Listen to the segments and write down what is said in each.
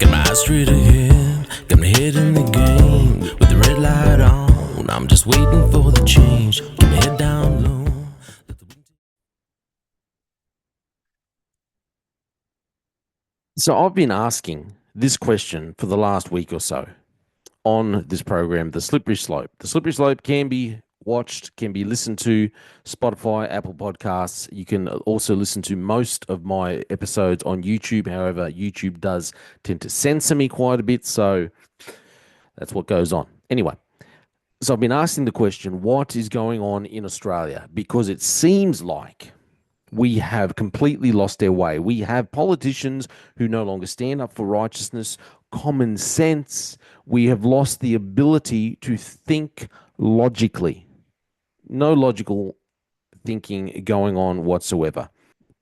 Got my eyes straight ahead, got my head in the game. With the red light on, I'm just waiting for the change. Keep my head down low. So I've been asking this question for the last week or so on this program, The Slippery Slope. The Slippery Slope can be watched, can be listened to Spotify, Apple Podcasts. You can also listen to most of my episodes on YouTube. However, YouTube does tend to censor me quite a bit, so that's what goes on. Anyway, so I've been asking the question, what is going on in Australia? Because it seems like we have completely lost our way. We have politicians who no longer stand up for righteousness, common sense. We have lost the ability to think logically. No logical thinking going on whatsoever.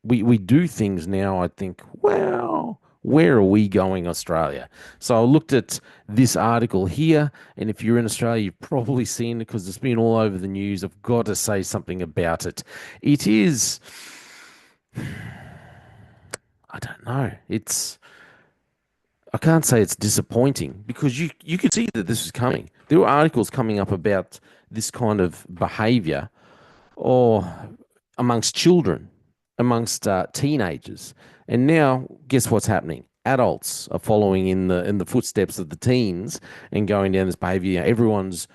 We do things now, I think, well, where are we going, Australia? So I looked at this article here, and if you're in Australia, you've probably seen it because it's been all over the news. I've got to say something about it. It is, I don't know. I can't say it's disappointing because you could see that this was coming. There were articles coming up about this kind of behavior or amongst children, amongst teenagers. And now guess what's happening? Adults are following in the footsteps of the teens and going down this behavior. Everyone's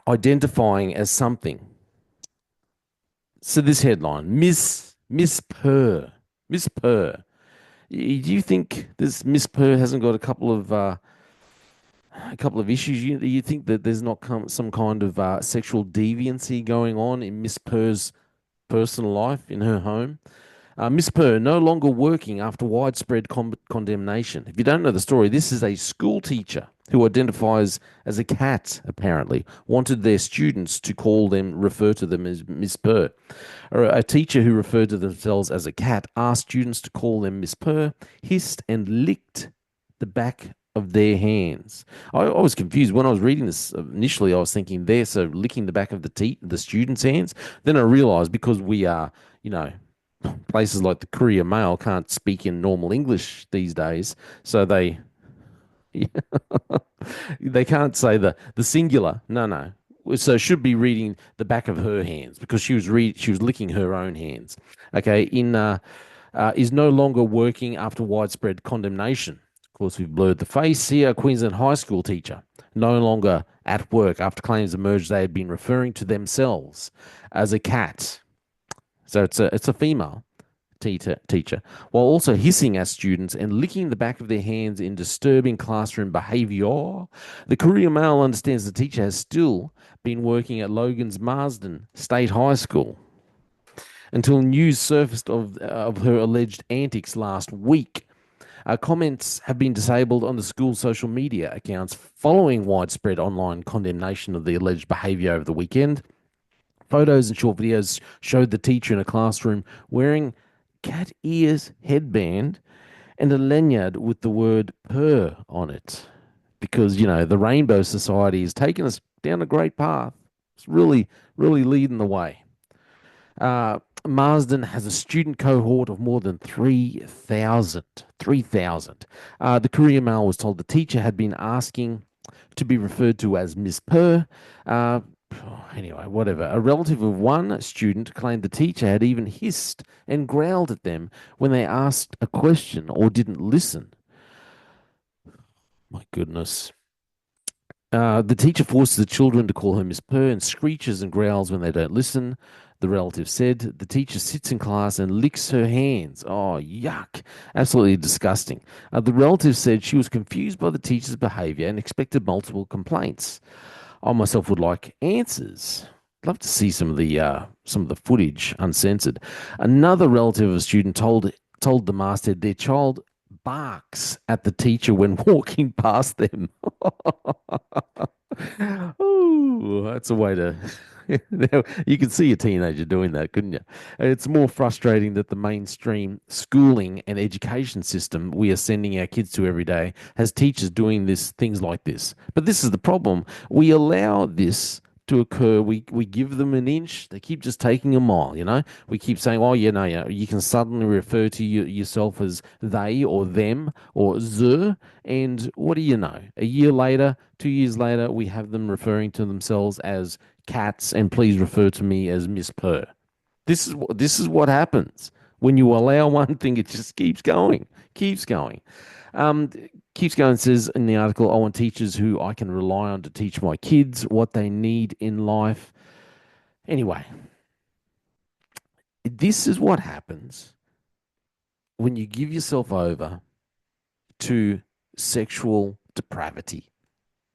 identifying as something. So this headline, Miss Purr. Miss Purr. Do you think this Miss Purr hasn't got a couple of issues? You think that there's not some kind of sexual deviancy going on in Miss Purr's personal life in her home? Miss Purr no longer working after widespread condemnation. If you don't know the story, this is a school teacher who identifies as a cat, apparently, wanted their students to refer to them as Miss Purr. Or a teacher who referred to themselves as a cat asked students to call them Miss Purr, hissed and licked the back of their hands. I was confused when I was reading this initially. I was thinking they're so licking the back of the students' hands. Then I realized because we are, places like the Courier Mail can't speak in normal English these days, so they can't say the singular. No, no. So should be reading the back of her hands because she was licking her own hands. Okay, is no longer working after widespread condemnation. Of course, we've blurred the face here. A Queensland high school teacher no longer at work after claims emerged they had been referring to themselves as a cat. So it's a female teacher, while also hissing at students and licking the back of their hands in disturbing classroom behaviour. The Courier Mail understands the teacher has still been working at Logan's Marsden State High School until news surfaced of her alleged antics last week. Comments have been disabled on the school's social media accounts following widespread online condemnation of the alleged behaviour over the weekend. Photos and short videos showed the teacher in a classroom wearing cat ears headband and a lanyard with the word purr on it. Because, the Rainbow Society has taken us down a great path. It's really, really leading the way. Marsden has a student cohort of more than 3,000. 3,000. The Courier Mail was told the teacher had been asking to be referred to as Miss Purr. Anyway, whatever. A relative of one student claimed the teacher had even hissed and growled at them when they asked a question or didn't listen. My goodness. The teacher forces the children to call her Miss Purr and screeches and growls when they don't listen. The relative said the teacher sits in class and licks her hands. Oh, yuck. Absolutely disgusting. The relative said she was confused by the teacher's behavior and expected multiple complaints. I myself would like answers. I'd love to see some of the footage uncensored. Another relative of a student told the masthead their child barks at the teacher when walking past them. Oh, that's a way to. You could see a teenager doing that, couldn't you? It's more frustrating that the mainstream schooling and education system we are sending our kids to every day has teachers doing things like this. But this is the problem. We allow this to occur, we give them an inch, they keep just taking a mile, We keep saying, oh, you can suddenly refer to yourself as they or them or ze, and what do you know? A year later, 2 years later, we have them referring to themselves as cats, and please refer to me as Miss Purr. This is what happens when you allow one thing. It just keeps going, keeps going. Um, Keeps going. Says in the article, I want teachers who I can rely on to teach my kids what they need in life. Anyway, this is what happens when you give yourself over to sexual depravity.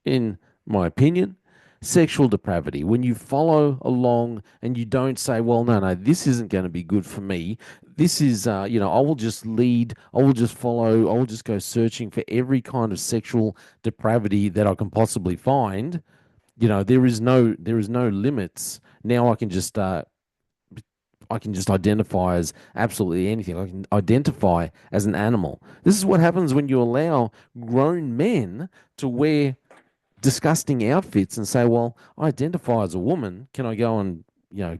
In my opinion, sexual depravity. When you follow along and you don't say, well, no, no, this isn't going to be good for me. This is, I will just lead, I will just follow, I will just go searching for every kind of sexual depravity that I can possibly find. There is no limits. Now I can just identify as absolutely anything. I can identify as an animal. This is what happens when you allow grown men to wear disgusting outfits and say, well, I identify as a woman. Can I go and,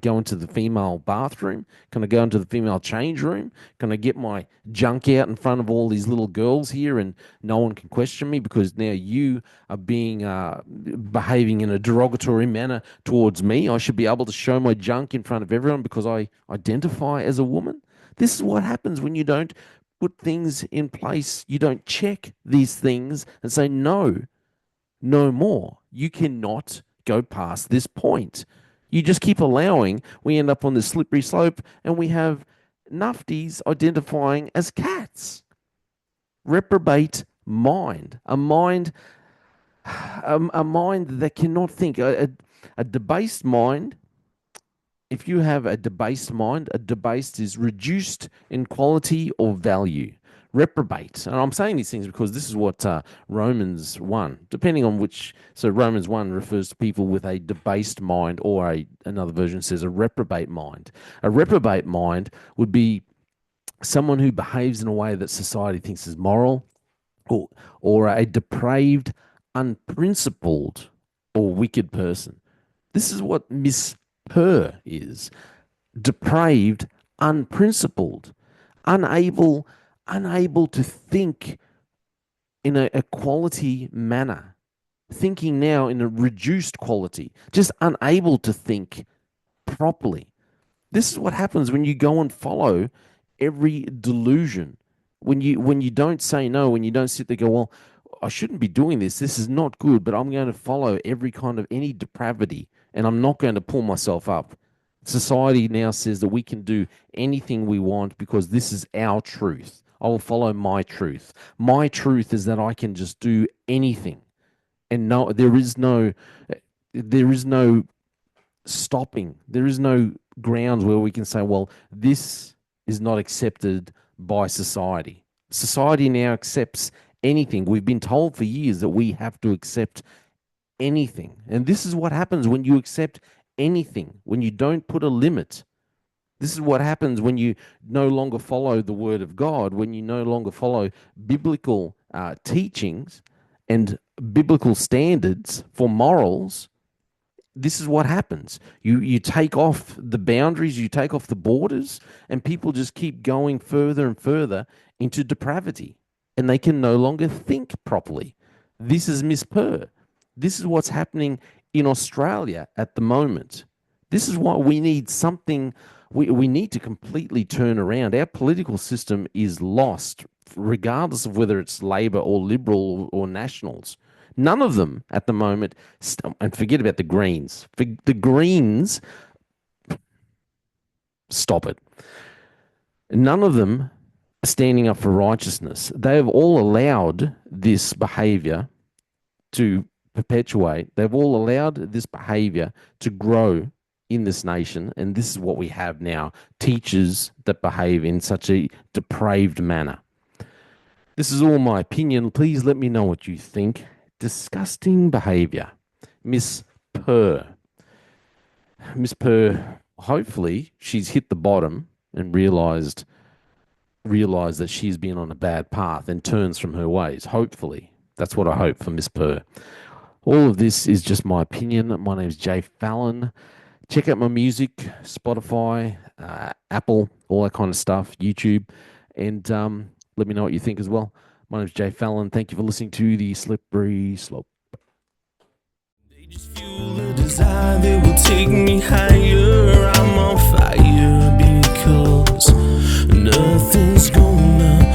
go into the female bathroom? Can I go into the female change room? Can I get my junk out in front of all these little girls here and no one can question me because now you are behaving in a derogatory manner towards me? I should be able to show my junk in front of everyone because I identify as a woman. This is what happens when you don't put things in place. You don't check these things and say, no more. You cannot go past this point. You just keep allowing, we end up on this slippery slope and we have nufties identifying as cats. Reprobate mind, a mind that cannot think, a debased mind. If you have a debased mind, a debased is reduced in quality or value. Reprobate. And I'm saying these things because this is what Romans 1, depending on which. So Romans 1 refers to people with a debased mind, or another version says a reprobate mind. A reprobate mind would be someone who behaves in a way that society thinks is moral, or a depraved, unprincipled, or wicked person. This is what Miss Purr is: depraved, unprincipled, unable to think in a quality manner, thinking now in a reduced quality, just unable to think properly. This is what happens when you go and follow every delusion. When you don't say no, when you don't sit there and go, well, I shouldn't be doing this. This is not good, but I'm going to follow every kind of any depravity, and I'm not going to pull myself up. Society now says that we can do anything we want because this is our truth. I will follow my truth. My truth is that I can just do anything, and no, there is no stopping. There is no grounds where we can say, well, this is not accepted by society. Society now accepts anything. We've been told for years that we have to accept anything. And this is what happens when you accept anything, when you don't put a limit. This is what happens when you no longer follow the word of God, when you no longer follow biblical teachings and biblical standards for morals. This is what happens. You take off the boundaries, you take off the borders, and people just keep going further and further into depravity, and they can no longer think properly. This is Miss Purr. This is what's happening in Australia at the moment. This is why we need something. We need to completely turn around. Our political system is lost, regardless of whether it's Labor or Liberal or Nationals. None of them at the moment, and forget about the Greens. The Greens, stop it. None of them are standing up for righteousness. They have all allowed this behavior to perpetuate. They've all allowed this behavior to grow in this nation, and this is what we have now: teachers that behave in such a depraved manner. This is all my opinion. Please let me know what you think. Disgusting behavior. Miss Purr. Miss Purr, hopefully she's hit the bottom and realized that she's been on a bad path and turns from her ways. Hopefully. That's what I hope for Miss Purr. All of this is just my opinion. My name is Jay Fallon. Check out my music, Spotify, Apple, all that kind of stuff, YouTube, and let me know what you think as well. My name is Jay Fallon. Thank you for listening to the Slippery Slope. They just fuel a desire that will take me higher. I'm on fire because nothing's gonna